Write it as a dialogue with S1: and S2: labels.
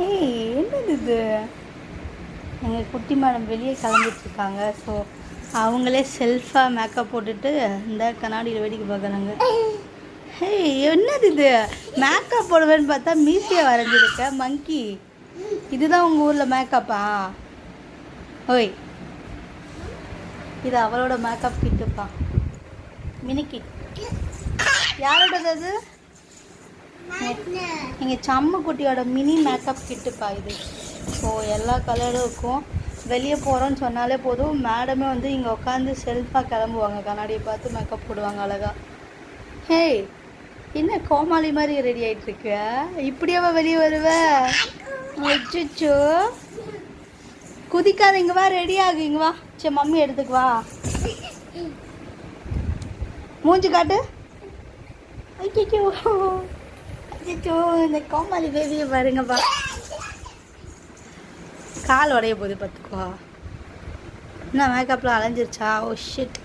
S1: ஏய் என்னது இது? எங்கள் குட்டி மேடம் வெளியே கிளம்பிட்டுருக்காங்க. ஸோ அவங்களே செல்ஃபாக மேக்கப் போட்டுட்டு இந்த கண்ணாடியில் வேடிக்கை பார்க்குறாங்க. ஏய் என்னது இது? மேக்கப் போடுவேன்னு பார்த்தா மீசியை வரைஞ்சிருக்க மங்கி. இதுதான் உங்கள் ஊரில் மேக்கப்பா? ஓய், இது அவளோட மேக்கப் கிட்டுப்பா, மினி கிட். யாரோடது அது? எங்கள் சம்ம குட்டியோட மினி மேக்கப் கிட்டுப்பா இது. ஸோ எல்லா கலரும் இருக்கும். வெளியே போகிறோன்னு சொன்னாலே போதும், மேடமே வந்து இங்கே உட்காந்து செல்ஃபாக கிளம்புவாங்க, கண்ணாடியை பார்த்து மேக்கப் போடுவாங்க அழகா. ஹேய், என்ன கோமாளி மாதிரி ரெடி ஆகிட்டுருக்க? இப்படியாவா வெளியே வருவ? அச்சோ, குதிக்காத, இங்கே வா, ரெடி ஆகு, இங்கே வா. சரி மம்மி எடுத்துக்கு வா. மூஞ்சி காட்டு. அச்சோ அச்சோ, இந்த கோமாளி பேபியை பாருங்கப்பா, கால் உடைய போது பார்த்துக்கோ. என்ன மேக்கப்லாம் அலைஞ்சிருச்சா? Oh shit.